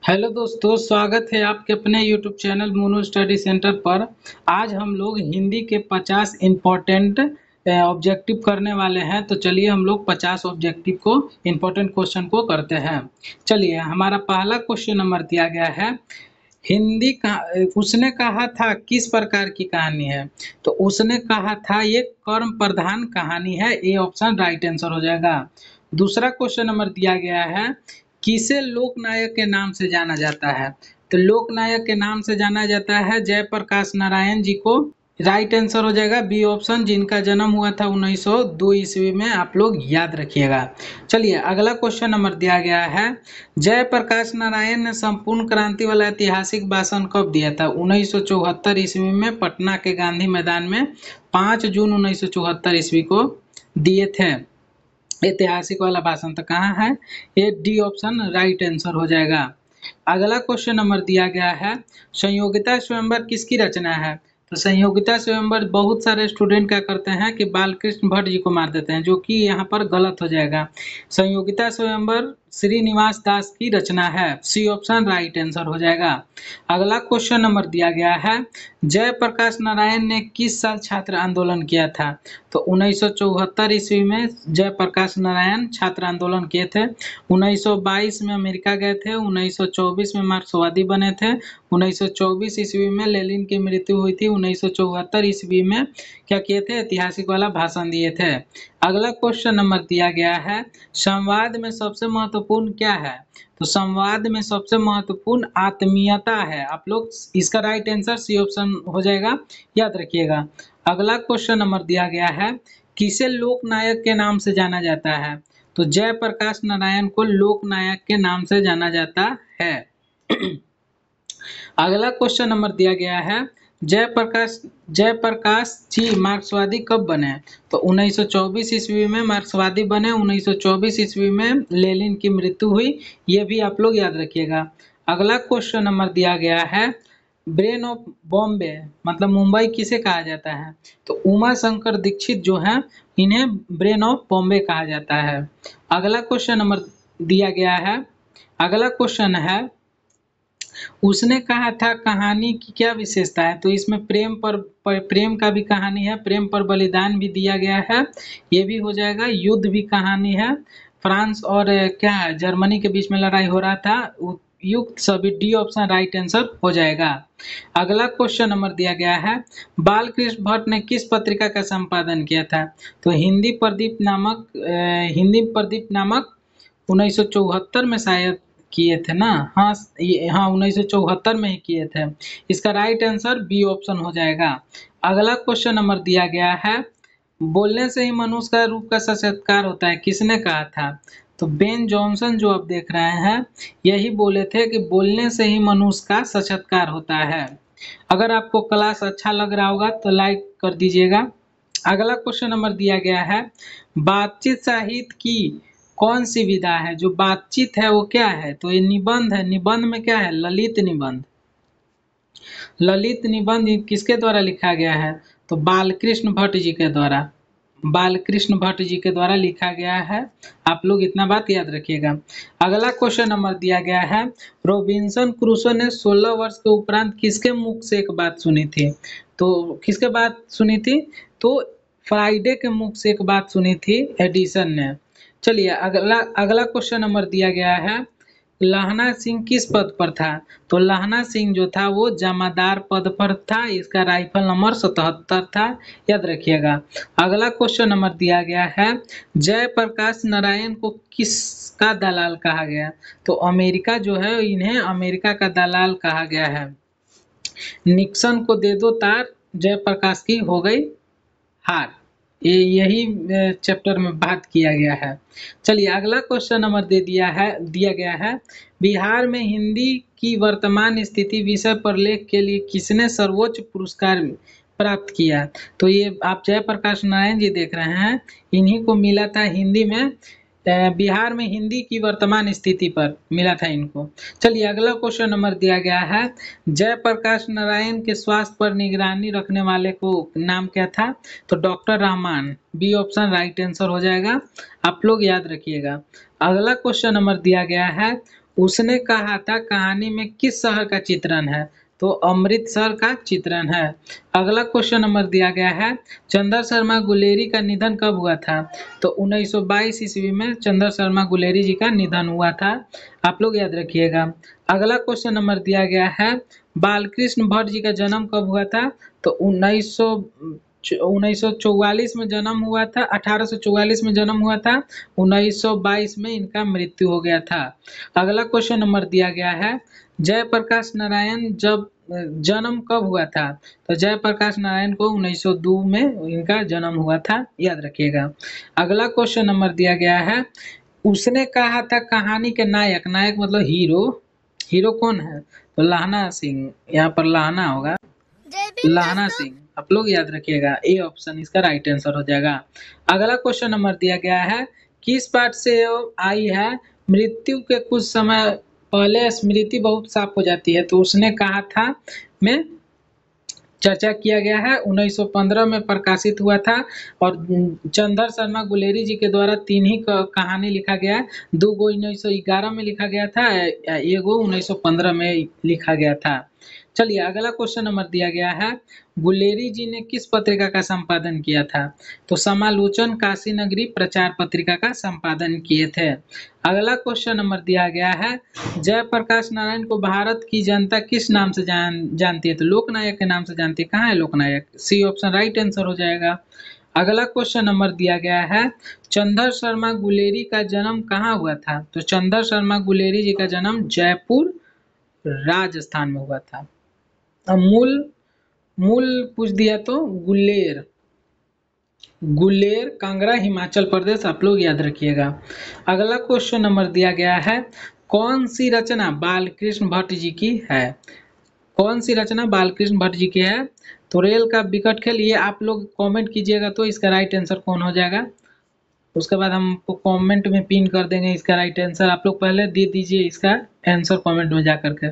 Hello दोस्तों, स्वागत है आपके अपने YouTube channel Monu study centre पर। आज हम लोग हिंदी के 50 इम्पोर्टेंट ऑब्जेक्टिव करने वाले हैं। तो चलिए हम लोग 50 ऑब्जेक्टिव को इम्पोर्टेंट क्वेश्चन को करते हैं। चलिए, हमारा पहला क्वेश्चन नंबर दिया गया है। हिंदी का उसने कहा था किस प्रकार की कहानी है। तो उसने कहा था ये कर्म प्रधान कहानी है। ए ऑप्शन राइट आंसर हो जाएगा। दूसरा क्वेश्चन नंबर दिया गया है, किसे लोकनायक के नाम से जाना जाता है। तो लोकनायक के नाम से जाना जाता है जयप्रकाश नारायण जी को। राइट आंसर हो जाएगा बी ऑप्शन, जिनका जन्म हुआ था 1902 ईस्वी में। आप लोग याद रखिएगा। चलिए, अगला क्वेश्चन नंबर दिया गया है, जयप्रकाश नारायण ने संपूर्ण क्रांति वाला ऐतिहासिक भाषण कब दिया था। 1974 ईस्वी में पटना के गांधी मैदान में 5 जून 1974 ईस्वी को दिए थे। ऐतिहासिक वाला भाषण तो कहाँ है, ये डी ऑप्शन राइट आंसर हो जाएगा। अगला क्वेश्चन नंबर दिया गया है, संयोगिता स्वयंवर किसकी रचना है। तो संयोगिता स्वयंवर बहुत सारे स्टूडेंट क्या करते हैं कि बालकृष्ण भट्ट जी को मार देते हैं, जो कि यहाँ पर गलत हो जाएगा। संयोगिता स्वयंवर श्रीनिवास दास की रचना है। सी ऑप्शन राइट आंसर हो जाएगा। अगला क्वेश्चन नंबर दिया गया है, जयप्रकाश नारायण ने किस साल छात्र आंदोलन किया था। तो 1974 ईस्वी में जयप्रकाश नारायण छात्र आंदोलन किए थे। 1922 में अमेरिका गए थे। 1924 में मार्क्सवादी बने थे। 1924 ईस्वी में लेनिन की मृत्यु हुई थी। 1974 ईस्वी में क्या किए थे, ऐतिहासिक वाला भाषण दिए थे। अगला क्वेश्चन नंबर दिया गया है, संवाद में सबसे महत्वपूर्ण क्या है। तो संवाद में सबसे महत्वपूर्ण आत्मीयता है। आप लोग इसका राइट आंसर सी ऑप्शन हो जाएगा, याद रखिएगा। अगला क्वेश्चन नंबर दिया गया है, किसे लोकनायक के नाम से जाना जाता है। तो जयप्रकाश नारायण को लोकनायक के नाम से जाना जाता है। अगला क्वेश्चन नंबर दिया गया है, जयप्रकाश जी मार्क्सवादी कब बने। तो 1924 ईस्वी में मार्क्सवादी बने। 1924 ईस्वी में लेनिन की मृत्यु हुई। ये भी आप लोग याद रखिएगा। अगला क्वेश्चन नंबर दिया गया है, ब्रेन ऑफ बॉम्बे मतलब मुंबई किसे कहा जाता है। तो उमा शंकर दीक्षित जो है, इन्हें ब्रेन ऑफ बॉम्बे कहा जाता है। अगला क्वेश्चन नंबर दिया गया है, अगला क्वेश्चन है, उसने कहा था कहानी की क्या विशेषता है। तो इसमें प्रेम का भी कहानी है, प्रेम पर बलिदान भी दिया गया है, ये भी हो जाएगा। युद्ध भी कहानी है, फ्रांस और क्या है जर्मनी के बीच में लड़ाई हो रहा था। युक्त सभी डी ऑप्शन राइट आंसर हो जाएगा। अगला क्वेश्चन नंबर दिया गया है, बालकृष्ण भट्ट ने किस पत्रिका का संपादन किया था। तो हिंदी प्रदीप नामक 1974 में शायद किए थे ना। हाँ, हाँ 1974 में ही किए थे। इसका राइट आंसर बी ऑप्शन हो जाएगा। अगला क्वेश्चन नंबर दिया गया है, बोलने से ही मनुष्य का रूप का साक्षात्कार होता है, किसने कहा था। तो बेन जॉनसन जो आप देख रहे हैं, यही बोले थे कि बोलने से ही मनुष्य का साक्षात्कार होता है। अगर आपको क्लास अच्छा लग रहा होगा तो लाइक कर दीजिएगा। अगला क्वेश्चन नंबर दिया गया है, बातचीत साहित्य की कौन सी विधा है। जो बातचीत है वो क्या है। तो ये निबंध है। निबंध में क्या है, ललित निबंध। ललित निबंध किसके द्वारा लिखा गया है। तो बालकृष्ण भट्ट जी के द्वारा, बालकृष्ण भट्ट जी के द्वारा लिखा गया है। आप लोग इतना बात याद रखिएगा। अगला क्वेश्चन नंबर दिया गया है, रॉबिन्सन क्रूसो ने 16 वर्ष के उपरांत किसके मुख से एक बात सुनी थी। तो किसके बात सुनी थी, तो फ्राइडे के मुख से एक बात सुनी थी एडिसन ने। चलिए, अगला क्वेश्चन नंबर दिया गया है, लहना सिंह किस पद पर था। तो लहना सिंह जो था वो जमादार पद पर था। इसका राइफल नंबर 77 था, याद रखिएगा। अगला क्वेश्चन नंबर दिया गया है, जयप्रकाश नारायण को किसका दलाल कहा गया। तो अमेरिका जो है, इन्हें अमेरिका का दलाल कहा गया है। निक्सन को दे दो तार, जयप्रकाश की हो गई हार। यही चैप्टर में बात किया गया है। चलिए, अगला क्वेश्चन नंबर दिया गया है, बिहार में हिंदी की वर्तमान स्थिति विषय पर लेख के लिए किसने सर्वोच्च पुरस्कार प्राप्त किया। तो ये आप जयप्रकाश नारायण जी देख रहे हैं, इन्हीं को मिला था हिंदी में, बिहार में हिंदी की वर्तमान स्थिति पर मिला था इनको। चलिए, अगला क्वेश्चन नंबर दिया गया है, जयप्रकाश नारायण के स्वास्थ्य पर निगरानी रखने वाले को नाम क्या था। तो doctor Rahman. B option right answer हो जाएगा, आप लोग याद रखिएगा। अगला क्वेश्चन नंबर दिया गया है, उसने कहा था कहानी में किस शहर का चित्रण है? तो अमृतसर का चित्रण है। अगला क्वेश्चन नंबर दिया गया है, चंद्र शर्मा गुलेरी का निधन कब हुआ था? तो 1922 ईस्वी में चंद्र शर्मा गुलेरी जी का निधन हुआ था। आप लोग याद रखिएगा। अगला क्वेश्चन नंबर दिया गया है, बालकृष्ण भट्ट जी का जन्म कब हुआ था? तो 1944 में जन्म हुआ था, 1844 में जन्म हुआ था, 1922 में इनका मृत्यु हो गया था। अगला क्वेश्चन नंबर दिया गया है, जयप्रकाश नारायण जब जन्म कब हुआ था? तो जयप्रकाश नारायण को 1902 में इनका जन्म हुआ था, याद रखिएगा। अगला क्वेश्चन नंबर दिया गया है, उसने कहा था कहानी के नायक, नायक मतलब हीरो, हीरो कौन है? तो लाहना सिंह, यहाँ पर लाहना होगा, लाहना सिंह। आप लोग याद रखिएगा, ए ऑप्शन इसका राइट आंसर हो जाएगा। अगला क्वेश्चन नंबर दिया गया है, किस पाठ से आई है, मृत्यु के कुछ समय पहले स्मृति बहुत साफ हो जाती है? तो उसने कहा था में चर्चा किया गया है, 1915 में प्रकाशित हुआ था और चंद्र शर्मा गुलेरी जी के द्वारा 3 ही कहानी लिखा गया है। 2 गो 1911 में लिखा गया था, एगो 1915 में लिखा गया था। चलिए अगला क्वेश्चन नंबर दिया गया है, गुलेरी जी ने किस पत्रिका का संपादन किया था? तो समालोचन काशी नगरी प्रचार पत्रिका का संपादन किए थे। अगला क्वेश्चन नंबर दिया गया है, जयप्रकाश नारायण को भारत की जनता किस नाम से जानती है? तो लोकनायक के नाम से जानती है। कहाँ है लोकनायक? सी ऑप्शन राइट आंसर हो जाएगा। अगला क्वेश्चन नंबर दिया गया है, चंद्र शर्मा गुलेरी का जन्म कहाँ हुआ था? तो चंद्र शर्मा गुलेरी जी का जन्म जयपुर राजस्थान में हुआ था। मूल मूल पूछ दिया तो गुलेर, गुलेर कांगड़ा हिमाचल प्रदेश, आप लोग याद रखिएगा। अगला क्वेश्चन नंबर दिया गया है, कौन सी रचना बालकृष्ण भट्ट जी की है? कौन सी रचना बालकृष्ण भट्ट जी की है? तो रेल का विकट खेल, ये आप लोग कमेंट कीजिएगा तो इसका राइट आंसर कौन हो जाएगा। उसके बाद हमको कमेंट में पिन कर देंगे इसका राइट आंसर, आप लोग पहले दे दीजिए इसका आंसर कमेंट में जा करके।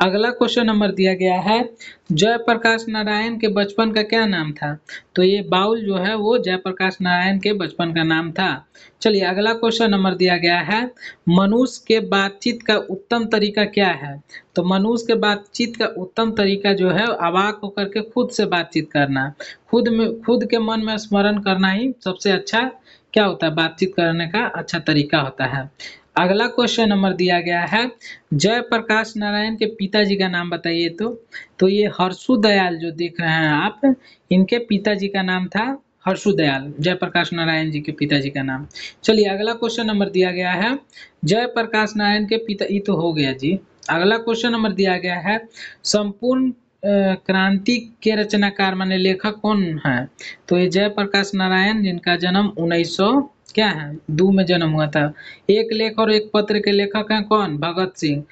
अगला क्वेश्चन नंबर दिया गया है, जयप्रकाश नारायण के बचपन का क्या नाम था? तो ये बाउल जो है वो जयप्रकाश नारायण के बचपन का नाम था। चलिए अगला क्वेश्चन नंबर दिया गया है, मनुष्य के बातचीत का उत्तम तरीका क्या है? तो मनुष्य के बातचीत का उत्तम तरीका जो है अवाक होकर के खुद से बातचीत करना, खुद के मन में स्मरण करना ही सबसे अच्छा क्या होता है, बातचीत करने का अच्छा तरीका होता है। अगला क्वेश्चन नंबर दिया गया है, जयप्रकाश नारायण के पिताजी का नाम बताइए। तो ये हर्षु दयाल जो देख रहे हैं आप, इनके पिताजी का नाम था हर्षु दयाल, जयप्रकाश नारायण जी के पिताजी का नाम। चलिए अगला क्वेश्चन नंबर दिया गया है, जयप्रकाश नारायण के पिता, ये तो हो गया जी। अगला क्वेश्चन नंबर दिया गया है, संपूर्ण क्रांति के रचनाकार माने लेखक कौन है? तो ये जयप्रकाश नारायण, जिनका जन्म 1900 क्या है 2 में जन्म हुआ था। एक लेख और एक पत्र के लेखक हैं कौन? भगत सिंह।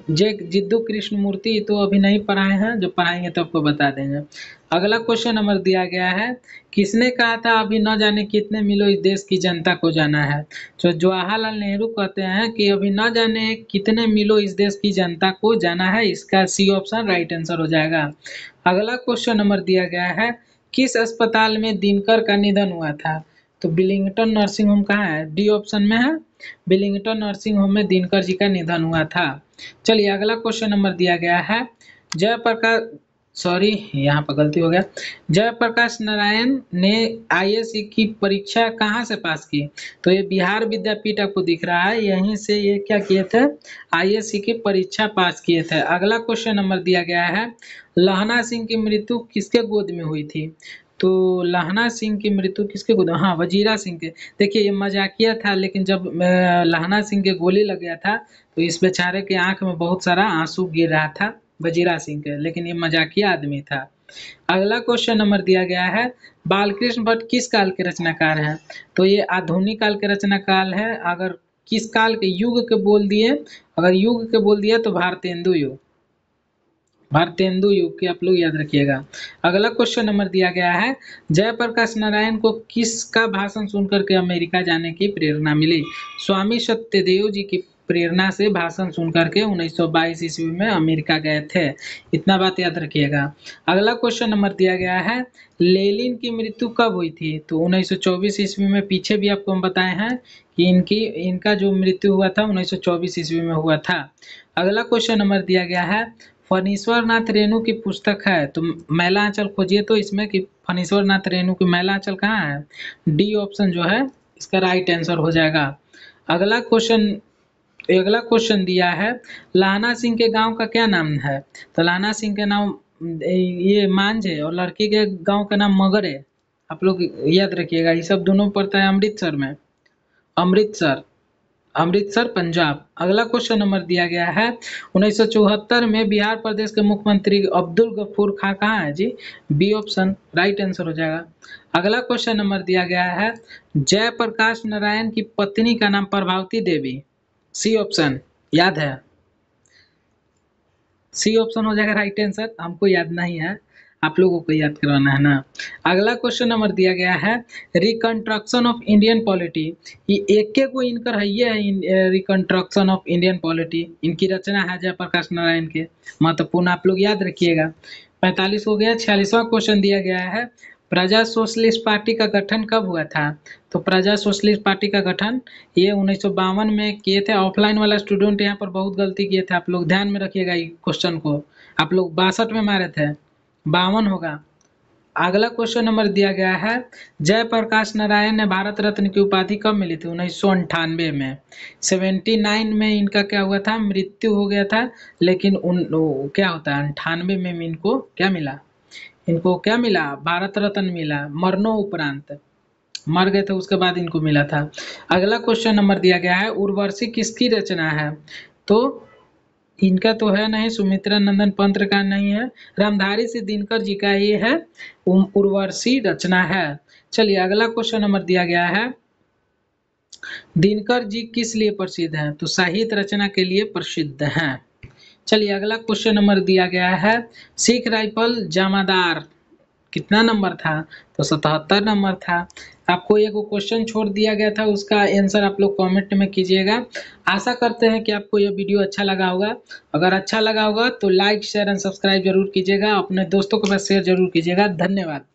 जिद्दू कृष्ण मूर्ति तो अभी नहीं पढ़ाए हैं, जो पढ़ाएंगे तो आपको बता देंगे। अगला क्वेश्चन नंबर दिया गया है, किसने कहा था अभी न जाने कितने मीलों इस देश की जनता को जाना है? तो जवाहरलाल नेहरू कहते हैं कि अभी न जाने कितने मीलों इस देश की जनता को जाना है, इसका सी ऑप्शन राइट आंसर हो जाएगा। अगला क्वेश्चन नंबर दिया गया है, किस अस्पताल में दिनकर का निधन हुआ था? तो बिलिंगटन नर्सिंग होम कहाँ है? डी ऑप्शन में है, बिलिंगटन नर्सिंग होम में दिनकर जी का निधन हुआ था। चलिए अगला क्वेश्चन नंबर दिया गया है, जयप्रकाश, सॉरी यहाँ पर गलती हो गया, जयप्रकाश नारायण ने आईएएस की परीक्षा कहाँ से पास की? तो ये बिहार विद्यापीठ आपको दिख रहा है, यहीं से ये क्या किए थे, आईएएस की परीक्षा पास किए थे। अगला क्वेश्चन नंबर दिया गया है, लहना सिंह की मृत्यु किसके गोद में हुई थी? तो लहना सिंह की मृत्यु किसके गोद, हाँ वजीरा सिंह के। देखिए ये मजाकिया था, लेकिन जब लहना सिंह के गोली लग गया था तो इस बेचारे के आंख में बहुत सारा आंसू गिर रहा था वजीरा सिंह के, लेकिन ये मजाकिया आदमी था। अगला क्वेश्चन नंबर दिया गया है, बालकृष्ण भट्ट किस काल के रचनाकार हैं? तो ये आधुनिक काल के रचनाकार है। अगर किस काल के युग के बोल दिए, अगर युग के बोल दिया तो भारतेंदु युग, भारतेंदु युग के आप लोग याद रखिएगा। अगला क्वेश्चन नंबर दिया गया है, जयप्रकाश नारायण को किसका भाषण सुनकर के अमेरिका जाने की प्रेरणा मिली? स्वामी सत्यदेव जी की प्रेरणा से भाषण सुन करके 1922 ईस्वी में अमेरिका गए थे। इतना बात याद रखिएगा। अगला क्वेश्चन नंबर दिया गया है, लेनिन की मृत्यु कब हुई थी? तो 1924 ईस्वी में। पीछे भी आपको हम बताए हैं कि इनका जो मृत्यु हुआ था 1924 ईस्वी में हुआ था। अगला क्वेश्चन नंबर दिया गया है, फणीश्वर नाथ रेणु की पुस्तक है, तो मैला आंचल खोजिए। तो इसमें कि फणीश्वर नाथ रेणु की मैला आंचल कहाँ है? डी ऑप्शन जो है इसका राइट आंसर हो जाएगा। अगला क्वेश्चन दिया है, लाना सिंह के गांव का क्या नाम है? तो लाना सिंह के नाम ये मांझ है और लड़की के गांव का नाम मगर है। आप लोग याद रखिएगा, ये सब दोनों पड़ता है अमृतसर में। अमृतसर पंजाब। अगला क्वेश्चन नंबर दिया गया है, 1974 में बिहार प्रदेश के मुख्यमंत्री अब्दुल गफूर खां कहाँ है जी? बी ऑप्शन राइट आंसर हो जाएगा। अगला क्वेश्चन नंबर दिया गया है, जयप्रकाश नारायण की पत्नी का नाम प्रभावती देवी। सी ऑप्शन याद है? सी ऑप्शन हो जाएगा राइट आंसर। हमको याद नहीं है, आप लोगों को याद करवाना है ना। अगला क्वेश्चन नंबर दिया गया है, रिकंस्ट्रक्शन ऑफ इंडियन पॉलिटी। ये एक को इनकर है, ये है रिकंस्ट्रक्शन ऑफ इंडियन पॉलिटी। इनकी रचना है जयप्रकाश नारायण के। महत्वपूर्ण आप लोग याद रखिएगा। 45 हो गया। 46वां क्वेश्चन दिया गया है, प्रजा सोशलिस्ट पार्टी का गठन कब हुआ था? तो प्रजा सोशलिस्ट पार्टी का गठन ये 1952 में किए थे। ऑफलाइन वाला स्टूडेंट यहाँ पर बहुत गलती किए थे, आप लोग ध्यान में रखिएगा। ये क्वेश्चन को आप लोग 62 में मारे थे, 52 होगा। अगला क्वेश्चन नंबर दिया गया है, जयप्रकाश नारायण ने भारत रत्न की उपाधि कब मिली थी? 1998 में। 79 में इनका क्या हुआ था? मृत्यु हो गया था। लेकिन क्या होता है 98 में इनको क्या मिला? इनको क्या मिला? भारत रत्न मिला, मरणों उपरांत। मर गए थे उसके बाद इनको मिला था। अगला क्वेश्चन नंबर दिया गया है, उर्वशी किसकी रचना है? तो इनका तो है नहीं, सुमित्रा नंदन पंत का नहीं है, रामधारी सिंह दिनकर जी का ये है उर्वशी रचना है। चलिए अगला क्वेश्चन नंबर दिया गया है, दिनकर जी किस लिए प्रसिद्ध हैं? तो साहित्य रचना के लिए प्रसिद्ध हैं। चलिए अगला क्वेश्चन नंबर दिया गया है, सिख राइफल जमादार कितना नंबर था? तो 77 नंबर था। आपको एक क्वेश्चन छोड़ दिया गया था, उसका आंसर आप लोग कमेंट में कीजिएगा। आशा करते हैं कि आपको यह वीडियो अच्छा लगा होगा। अगर अच्छा लगा होगा तो लाइक शेयर एंड सब्सक्राइब जरूर कीजिएगा, अपने दोस्तों के पास शेयर जरूर कीजिएगा। धन्यवाद।